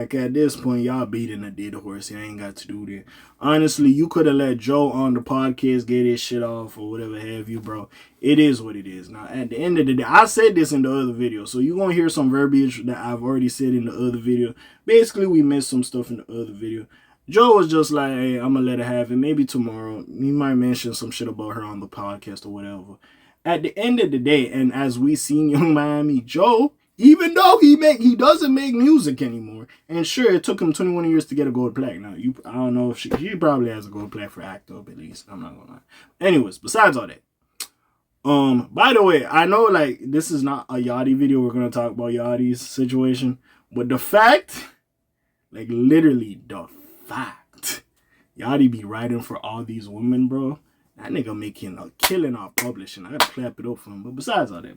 Like at this point, y'all beating a dead horse. You ain't got to do that. Honestly, you could have let Joe on the podcast get his shit off or whatever have you, bro. It is what it is. Now, at the end of the day, I said this in the other video, so you're gonna hear some verbiage that I've already said in the other video. Basically, we missed some stuff in the other video. Joe was just like, hey, I'm gonna let her have it. Maybe tomorrow, he might mention some shit about her on the podcast or whatever. At the end of the day, and as we seen Young Miami, Joe, even though he doesn't make music anymore, and sure, it took him 21 years to get a gold plaque. Now, I don't know if she probably has a gold plaque for Act Up at least. I'm not gonna lie. Anyways, besides all that, by the way, I know like this is not a Yachty video. We're gonna talk about Yachty's situation, but the fact, like literally the fact, Yachty be writing for all these women, bro. That nigga making a killing off publishing. I gotta clap it up for him. But besides all that.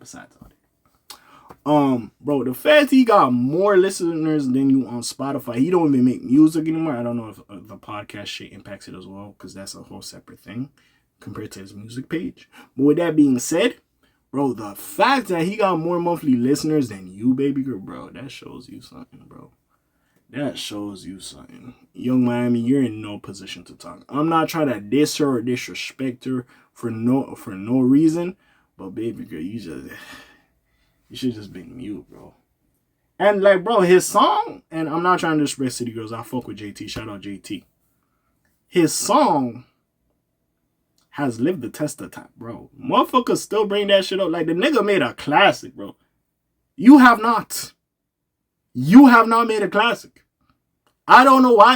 Bro, the fact he got more listeners than you on Spotify, he don't even make music anymore. I don't know if the podcast shit impacts it as well, because that's a whole separate thing compared to his music page. But with that being said, bro, the fact that he got more monthly listeners than you, baby girl, bro, that shows you something, bro. That shows you something. Young Miami, you're in no position to talk. I'm not trying to diss her or disrespect her for no reason, but baby girl, you should just be mute, bro. And like, bro, his song, and I'm not trying to disrespect City Girls. I fuck with JT. Shout out JT. His song has lived the test of time, bro. Motherfuckers still bring that shit up. Like, the nigga made a classic, bro. You have not. You have not made a classic. I don't know why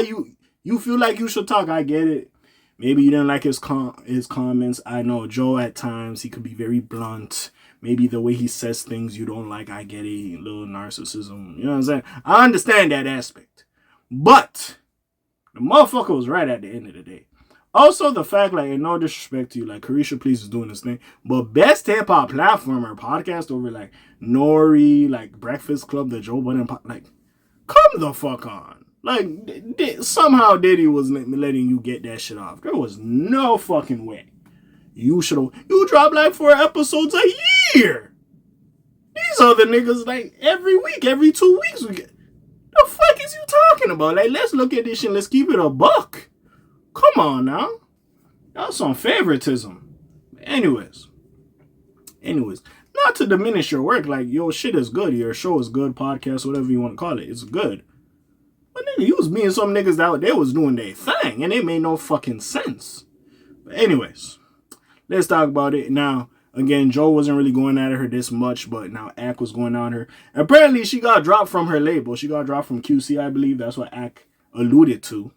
you feel like you should talk. I get it. Maybe you didn't like his comments. I know Joe at times, he could be very blunt. Maybe the way he says things you don't like. I get it. A little narcissism. You know what I'm saying? I understand that aspect. But the motherfucker was right at the end of the day. Also, the fact, like, and no disrespect to you, like, Carisha Please is doing this thing, but best hip-hop platform or podcast over, like, Nori, like, Breakfast Club, the Joe Budden, like, come the fuck on. Like, somehow Diddy was letting you get that shit off. There was no fucking way. You drop, like, 4 episodes a year. These other niggas, like, every week, every 2 weeks, we get, the fuck is you talking about? Like, let's look at this shit, let's keep it a buck. Come on now. That's some favoritism. Anyways. Not to diminish your work. Like, your shit is good. Your show is good. Podcast, whatever you want to call it. It's good. But nigga, you was being some niggas that they was doing their thing. And it made no fucking sense. But anyways. Let's talk about it. Now, again, Joe wasn't really going at her this much. But now Ak was going at her. Apparently, she got dropped from her label. She got dropped from QC, I believe. That's what Ak alluded to.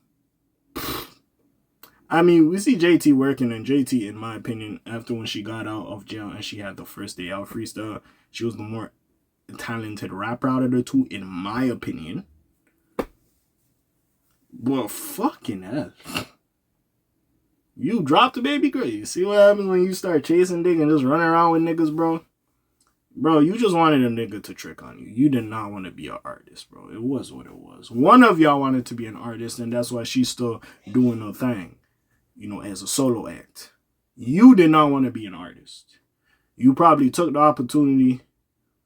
I mean, we see JT working, and JT, in my opinion, after when she got out of jail and she had the first day out freestyle, she was the more talented rapper out of the two, in my opinion. Well, fucking hell. You dropped the baby girl. You see what happens when you start chasing dick and just running around with niggas, bro? Bro, you just wanted a nigga to trick on you. You did not want to be an artist, bro. It was what it was. One of y'all wanted to be an artist, and that's why she's still doing her thing. You know, as a solo act. You did not want to be an artist. You probably took the opportunity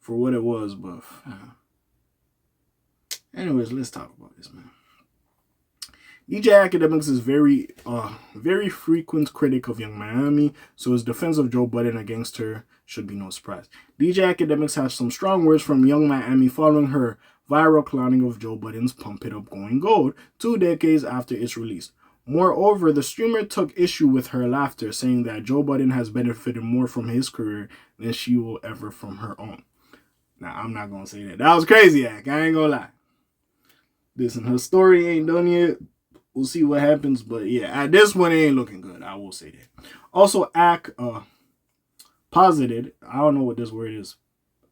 for what it was, but anyways, let's talk about this, man. DJ Akademiks is very frequent critic of Young Miami, so his defense of Joe Budden against her should be no surprise. DJ Akademiks has some strong words from Young Miami following her viral clowning of Joe Budden's Pump It Up Going Gold 2 decades after its release. Moreover, the streamer took issue with her laughter, saying that Joe Budden has benefited more from his career than she will ever from her own. Now, I'm not going to say that. That was crazy, Ak. I ain't going to lie. Listen, her story ain't done yet. We'll see what happens. But yeah, at this point, it ain't looking good. I will say that. Also, Ak posited, I don't know what this word is,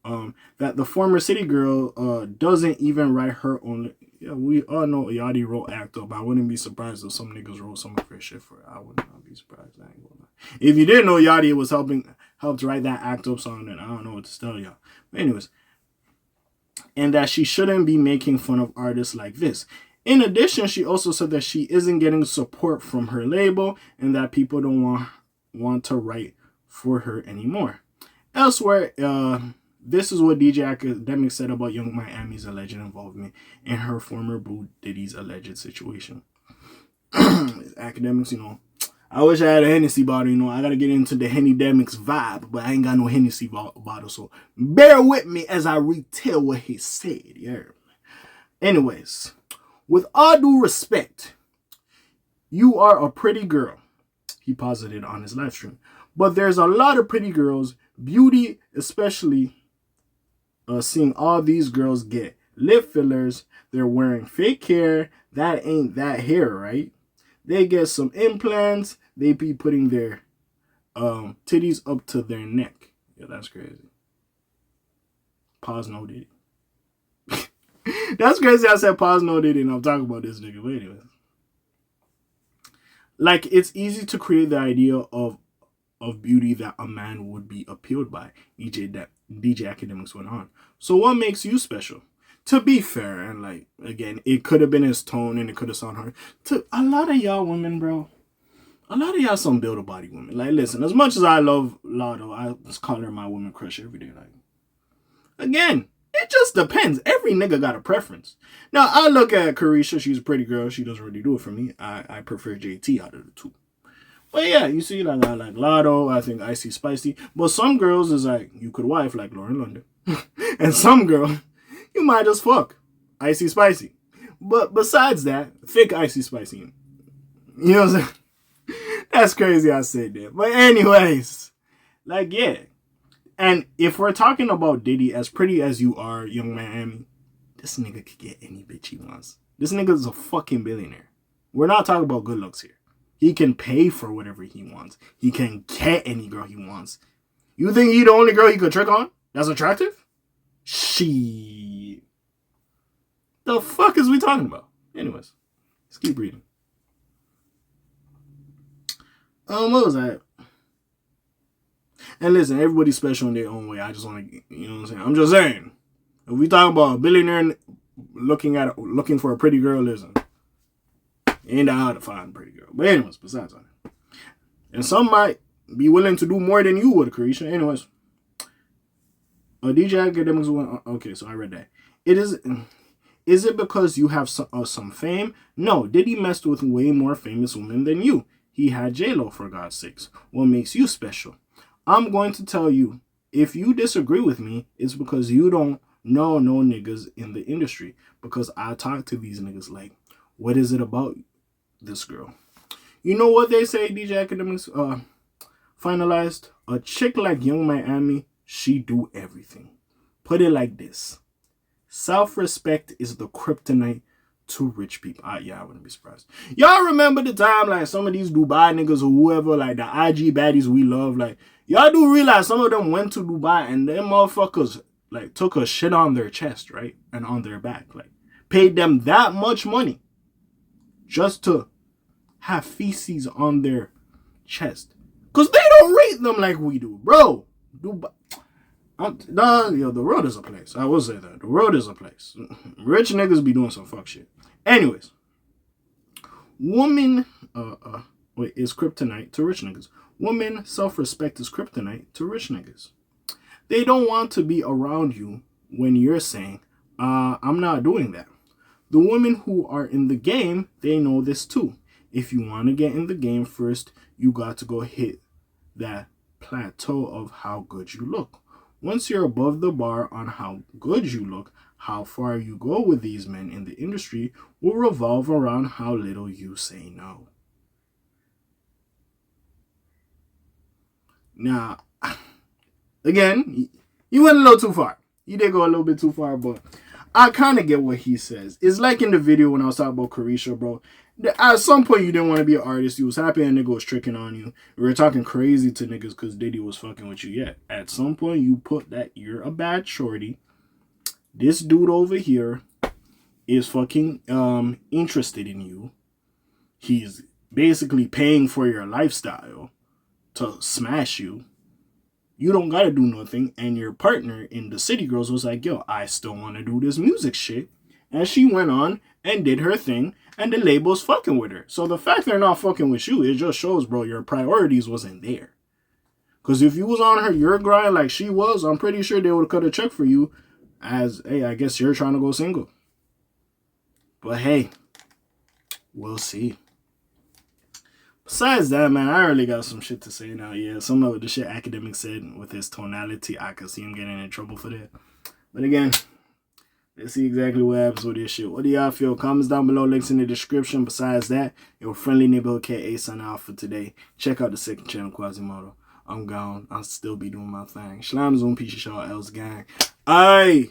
that the former city girl doesn't even write her own. Yeah, we all know Yachty wrote Act Up. I wouldn't be surprised if some niggas wrote some of her shit for her. I would not be surprised. I ain't gonna lie. If you didn't know Yachty was helped write that Act Up song, then I don't know what to tell y'all. But anyways, and that she shouldn't be making fun of artists like this. In addition, she also said that she isn't getting support from her label and that people don't want to write for her anymore. Elsewhere, This is what DJ Akademiks said about Young Miami's alleged involvement in her former boo Diddy's alleged situation. Akademiks, I wish I had a Hennessy bottle, I gotta get into the Hennydemics vibe, but I ain't got no Hennessy bottle, so bear with me as I retell what he said, yeah. Anyways, with all due respect, you are a pretty girl, he posited on his live stream, but there's a lot of pretty girls, beauty especially, seeing all these girls get lip fillers, they're wearing fake hair, that ain't that hair, right? They get some implants, they be putting their titties up to their neck. Yeah, that's crazy. Pause no Diddy. That's crazy I said pause no Diddy and I'm talking about this nigga. But anyways. Like, it's easy to create the idea of beauty that a man would be appealed by, DJ Akademiks went on. So what makes you special? To be fair, and like, again, it could have been his tone and it could have sounded hard. To a lot of y'all women, bro, a lot of y'all some build-a-body women. Like, listen, as much as I love Lotto, I just call her my woman crush every day. Like, again, it just depends. Every nigga got a preference. Now, I look at Carisha. She's a pretty girl. She doesn't really do it for me. I prefer JT out of the two. But yeah, you see, like, I like Lotto. I think Icy Spicy. But some girls is like, you could wife like Lauren London. And some girl, you might just fuck Icy Spicy. But besides that, thick Icy Spicy. You know what I'm saying? That's crazy I said that. But anyways, like, yeah. And if we're talking about Diddy, as pretty as you are, Young Miami, this nigga could get any bitch he wants. This nigga's a fucking billionaire. We're not talking about good looks here. He can pay for whatever he wants. He can get any girl he wants. You think he the only girl he could trick on that's attractive? Shit. The fuck is we talking about? Anyways, let's keep reading. What was that? And listen, everybody's special in their own way. I just want to, you know what I'm saying? I'm just saying. If we talk about a billionaire looking for a pretty girl, listen. Ain't that hard to find a pretty girl. But anyways, besides that. And some might be willing to do more than you would, Carisha. Anyways. DJ Akademiks went, okay, so I read that. Is it because you have some fame? No, Diddy messed with way more famous women than you. He had J-Lo, for God's sakes. What makes you special? I'm going to tell you, if you disagree with me, it's because you don't know no niggas in the industry. Because I talk to these niggas like, what is it about this girl? You know what they say, DJ Akademiks finalized? A chick like Young Miami, she do everything. Put it like this. Self-respect is the kryptonite to rich people. Yeah, I wouldn't be surprised. Y'all remember the time, like, some of these Dubai niggas or whoever, like, the IG baddies we love, like, y'all do realize some of them went to Dubai and them motherfuckers, like, took a shit on their chest, right? And on their back. Like, paid them that much money just to have feces on their chest. Because they don't rate them like we do, bro. Dubai. The world is a place. I will say that. The world is a place. Rich niggas be doing some fuck shit. Anyways. Woman is kryptonite to rich niggas. Woman self-respect is kryptonite to rich niggas. They don't want to be around you when you're saying, I'm not doing that. The women who are in the game, they know this too. If you want to get in the game first, you got to go hit that plateau of how good you look. Once you're above the bar on how good you look, how far you go with these men in the industry will revolve around how little you say no. Now, again, you went a little too far. You did go a little bit too far, but I kind of get what he says. It's like in the video when I was talking about Carisha, bro. At some point, you didn't want to be an artist. You was happy a nigga was tricking on you. We were talking crazy to niggas because Diddy was fucking with you. Yeah, at some point, you put that you're a bad shorty. This dude over here is fucking interested in you. He's basically paying for your lifestyle to smash you. You don't gotta do nothing. And your partner in the City Girls was like, yo, I still want to do this music shit. And she went on and did her thing. And the label's fucking with her. So the fact they're not fucking with you, it just shows, bro, your priorities wasn't there. Because if you was on your grind like she was, I'm pretty sure they would cut a check for you as, hey, I guess you're trying to go single. But hey, we'll see. Besides that, man, I really got some shit to say now. Yeah, some of the shit Akademiks said with his tonality, I could see him getting in trouble for that. But again, let's see exactly what happens with this shit. What do y'all feel? Comments down below, links in the description. Besides that, your friendly neighborhood K.A. signing out for today. Check out the second channel, Quasimodo. I'm gone. I'll still be doing my thing. Shalom, Zoom, piece of y'all else gang. Aye.